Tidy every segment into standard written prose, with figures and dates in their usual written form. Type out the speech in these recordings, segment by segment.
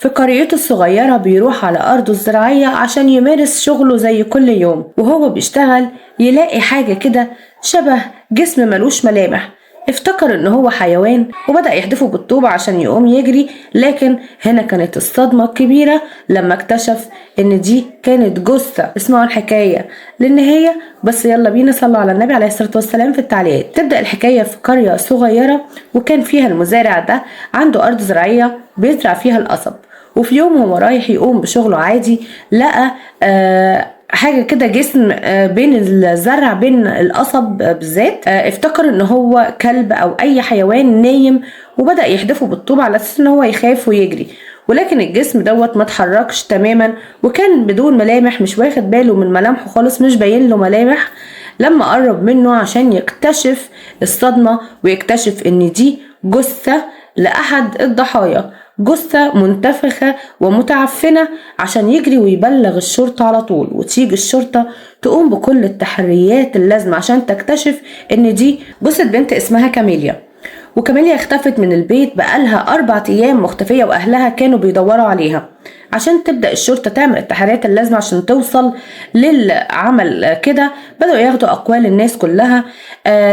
في قريته الصغيرة بيروح على أرضه الزراعية عشان يمارس شغله زي كل يوم، وهو بيشتغل يلاقي حاجة كده شبه جسم ملوش ملامح. افتكر ان هو حيوان وبدأ يحدفه بالطوبة عشان يقوم يجري، لكن هنا كانت الصدمة الكبيرة لما اكتشف ان دي كانت جثة. اسمعوا الحكاية للنهاية، بس يلا بينا صلوا على النبي عليه الصلاة والسلام. في التعليقات تبدأ الحكاية في قرية صغيرة، وكان فيها المزارع ده عنده أرض زراعية بيزرع فيها القصب. وفي يوم هو رايح يقوم بشغله عادي لقى حاجة كده جسم بين الزرع بين القصب بالذات. افتكر ان هو كلب او اي حيوان نايم، وبدأ يحدفه بالطوب على اساس ان هو يخاف ويجري، ولكن الجسم دوت ما اتحركش تماما وكان بدون ملامح، مش واخد باله من ملامحه خالص، مش باين له ملامح. لما قرب منه عشان يكتشف الصدمة ويكتشف ان دي جثة لأحد الضحايا، جثة منتفخة ومتعفنة، عشان يجري ويبلغ الشرطة على طول، وتيجي الشرطة تقوم بكل التحريات اللازمة عشان تكتشف ان دي جثة بنت اسمها كاميليا. وكاميليا اختفت من البيت بقالها 4 أيام مختفية، وأهلها كانوا بيدوروا عليها. عشان تبدأ الشرطة تعمل التحريات اللازمة عشان توصل للعمل كده، بدأوا ياخدوا أقوال الناس كلها.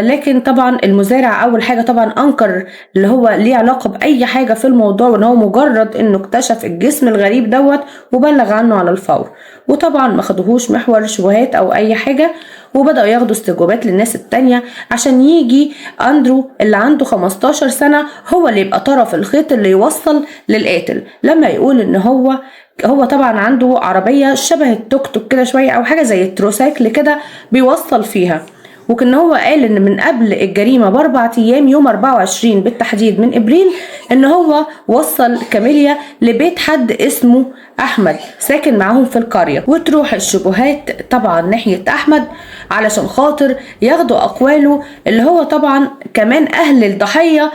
لكن طبعا المزارع أول حاجة طبعا أنكر اللي هو ليه علاقة بأي حاجة في الموضوع، وإن هو مجرد إنه اكتشف الجسم الغريب دوت وبلغ عنه على الفور. وطبعا ما خدوهوش محور شبهات أو أي حاجة، وبدأوا ياخدوا استجوابات للناس التانية عشان يجي أندرو اللي عنده 15 سنة هو اللي يبقى طرف الخيط اللي يوصل للقاتل. لما يقول إن هو طبعا عنده عربية شبه التوك توك كده شوية أو حاجة زي التروسايكل كده بيوصل فيها، وكان هو قال ان من قبل الجريمة ب4 أيام يوم 24 بالتحديد من ابريل ان هو وصل كاميليا لبيت حد اسمه احمد ساكن معاهم في القرية. وتروح الشبهات طبعا ناحية احمد علشان خاطر ياخدوا اقواله، اللي هو طبعا كمان اهل الضحية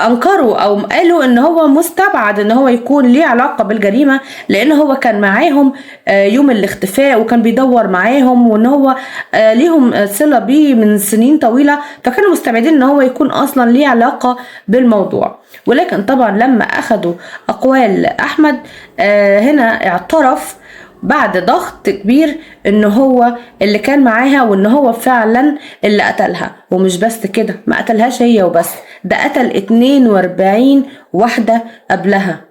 انكروا او قالوا ان هو مستبعد ان هو يكون ليه علاقة بالجريمة، لان هو كان معاهم يوم الاختفاء وكان بيدور معاهم، وان هو ليهم صلة بيه من سنين طويلة، فكانوا مستبعدين ان هو يكون اصلا ليه علاقة بالموضوع. ولكن طبعا لما اخدوا اقوال احمد هنا اعترف بعد ضغط كبير ان هو اللي كان معاها، وان هو فعلا اللي قتلها. ومش بس كده، ما قتلهاش هي وبس، ده قتل 42 واحدة قبلها.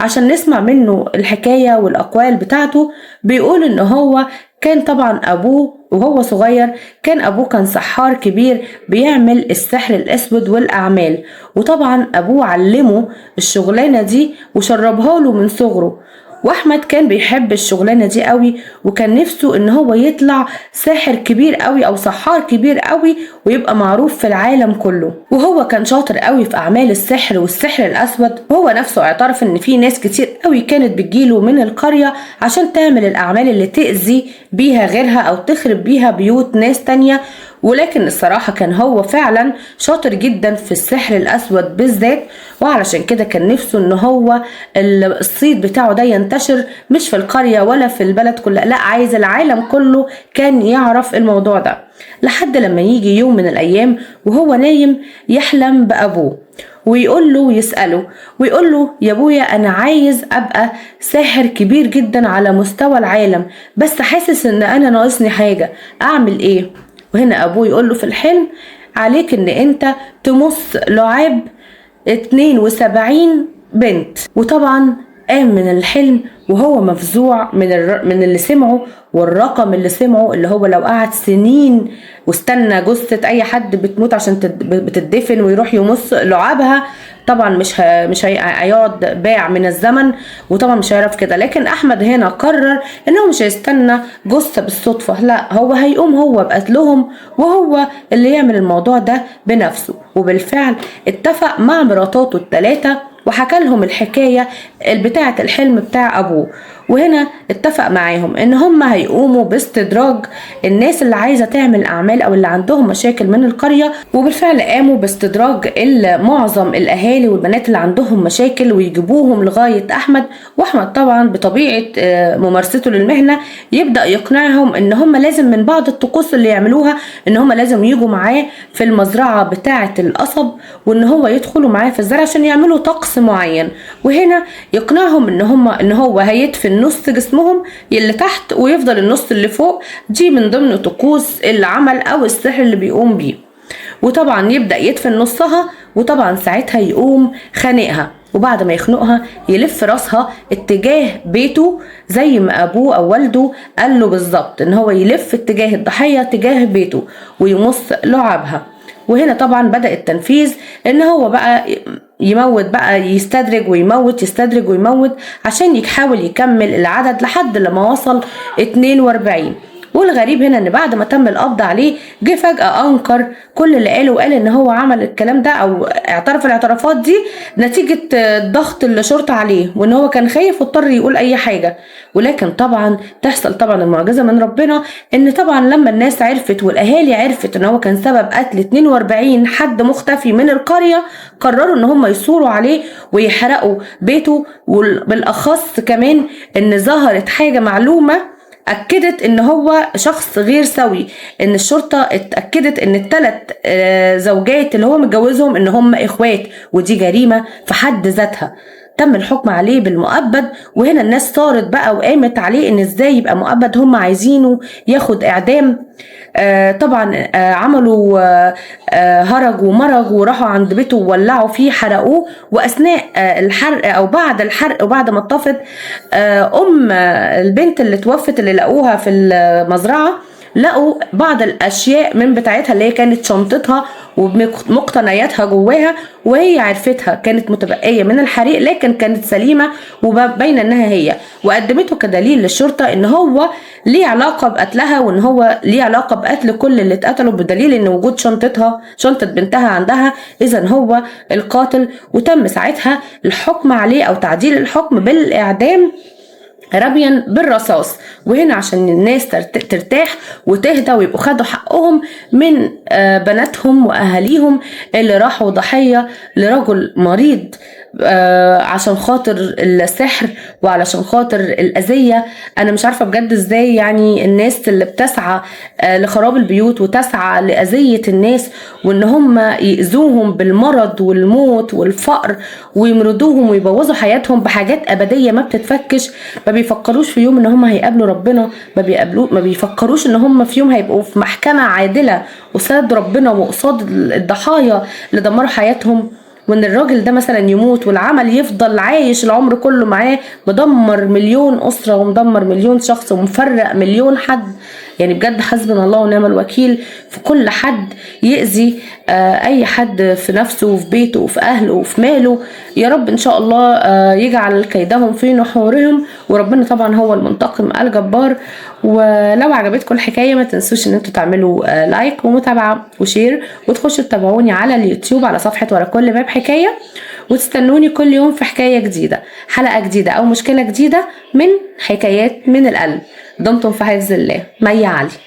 عشان نسمع منه الحكاية والأقوال بتاعته، بيقول إن هو كان طبعا أبوه وهو صغير كان أبوه كان سحار كبير بيعمل السحر الأسود والأعمال، وطبعا أبوه علمه الشغلانة دي وشربها له من صغره. واحمد كان بيحب الشغلانه دي قوي، وكان نفسه ان هو يطلع ساحر كبير قوي او سحار كبير قوي ويبقى معروف في العالم كله. وهو كان شاطر قوي في اعمال السحر والسحر الاسود، وهو نفسه اعترف ان في ناس كتير قوي كانت بتجيله من القريه عشان تعمل الاعمال اللي تأذي بيها غيرها او تخرب بيها بيوت ناس تانية. ولكن الصراحة كان هو فعلا شاطر جدا في السحر الأسود بالذات، وعلشان كده كان نفسه ان هو الصيت بتاعه ده ينتشر مش في القرية ولا في البلد كلها، لا عايز العالم كله كان يعرف الموضوع ده. لحد لما يجي يوم من الأيام وهو نايم يحلم بأبوه ويقول له يسأله ويقول له يا ابويا انا عايز ابقى ساحر كبير جدا على مستوى العالم، بس حاسس ان انا ناقصني حاجة، اعمل ايه؟ وهنا ابوه يقول له في الحلم عليك ان انت تمص لعاب 72 بنت. وطبعا قام من الحلم وهو مفزوع من اللي سمعه والرقم اللي سمعه، اللي هو لو قعد سنين واستنى جثة اي حد بتموت عشان بتدفن ويروح يمص لعابها، طبعا مش هيقعد باع من الزمن، وطبعا مش هيعرف كده. لكن احمد هنا قرر انه مش هيستنى جثة بالصدفة، لا هو هيقوم هو بقتلهم وهو اللي يعمل الموضوع ده بنفسه. وبالفعل اتفق مع مراتاته ال3 وحكى لهم الحكاية بتاعة الحلم بتاع أبوه، وهنا اتفق معاهم ان هم هيقوموا باستدراج الناس اللي عايزة تعمل أعمال أو اللي عندهم مشاكل من القرية. وبالفعل قاموا باستدراج معظم الأهالي والبنات اللي عندهم مشاكل ويجيبوهم لغاية أحمد. وأحمد طبعا بطبيعة ممارسته للمهنة يبدأ يقنعهم ان هم لازم من بعض الطقوس اللي يعملوها ان هم لازم يجوا معاه في المزرعة بتاعة القصب، وان هو يدخلوا معاه في الزرع عشان يعملوا طقس شخص معين، وهنا يقنعهم ان هو هيدفن نص جسمهم اللي تحت ويفضل النص اللي فوق. دي من ضمن طقوس العمل او السحر اللي بيقوم بيه. وطبعا يبدأ يدفن نصها، وطبعا ساعتها يقوم خانقها، وبعد ما يخنقها يلف راسها اتجاه بيته زي ما ابوه او والده قال له بالظبط، ان هو يلف اتجاه الضحية اتجاه بيته ويمص لعابها. وهنا طبعا بدأ التنفيذ، ان هو بقى يموت، بقى يستدرج ويموت يستدرج ويموت عشان يحاول يكمل العدد لحد لما وصل 42. والغريب هنا ان بعد ما تم القبض عليه جه فجأة انكر كل اللي قاله، وقال ان هو عمل الكلام ده او اعترف الاعترافات دي نتيجة ضغط الشرطة عليه، وان هو كان خايف واضطر يقول اي حاجة. ولكن طبعا تحصل طبعا المعجزة من ربنا، ان طبعا لما الناس عرفت والاهالي عرفت ان هو كان سبب قتل 42 حد مختفي من القرية، قرروا ان هم يثوروا عليه ويحرقوا بيته. وبالاخص كمان ان ظهرت حاجة معلومة أكدت إن هو شخص غير سوي، إن الشرطة اتأكدت إن الثلاث زوجات اللي هو متجوزهم إن هم إخوات، ودي جريمة في حد ذاتها. تم الحكم عليه بالمؤبد، وهنا الناس صارت بقى وقامت عليه إن إزاي يبقى مؤبد، هم عايزينه ياخد إعدام. طبعا عملوا هرج ومرج وراحوا عند بيته وولعوا فيه حرقوه. واثناء الحرق او بعد الحرق وبعد ما اتطفت البنت اللي توفت اللي لقوها في المزرعة لقوا بعض الاشياء من بتاعتها اللي هي كانت شنطتها ومقتنياتها جواها، وهي عرفتها كانت متبقية من الحريق لكن كانت سليمة وباينة انها هي، وقدمته كدليل للشرطة ان هو ليه علاقة بقتلها، وان هو ليه علاقة بقتل كل اللي اتقتلوا، بدليل ان وجود شنطة بنتها عندها، اذا هو القاتل. وتم ساعتها الحكم عليه او تعديل الحكم بالاعدام رميا بالرصاص. وهنا عشان الناس ترتاح وتهدى ويبقوا خدوا حقهم من بناتهم واهاليهم اللي راحوا ضحية لرجل مريض عشان خاطر السحر وعلشان خاطر الأذية. أنا مش عارفة بجد إزاي يعني الناس اللي بتسعى لخراب البيوت وتسعى لأذية الناس وإن هم يأذوهم بالمرض والموت والفقر ويمرضوهم ويبوظوا حياتهم بحاجات أبدية ما بتتفكش، ما بيفكروش في يوم إن هم هيقابلوا ربنا، ما بيفكروش إن هم في يوم هيبقوا في محكمة عادلة قصاد ربنا وقصاد الضحايا اللي دمروا حياتهم. وان الراجل ده مثلا يموت والعمل يفضل عايش العمر كله معاه، مدمر مليون أسرة ومدمر مليون شخص ومفرق مليون حد. يعني بجد حسبنا الله ونعم الوكيل في كل حد يأذي أي حد في نفسه وفي بيته وفي أهله وفي ماله. يا رب إن شاء الله يجعل كيدهم في نحورهم، وربنا طبعا هو المنتقم الجبار. ولو عجبتكم الحكاية ما تنسوش ان انتوا تعملوا لايك ومتابعة وشير، وتخشوا تتابعوني على اليوتيوب على صفحة ورا كل باب حكاية، وتستنوني كل يوم في حكاية جديدة، حلقة جديدة او مشكلة جديدة من حكايات من القلب. دمتم في حفظ الله. مي علي.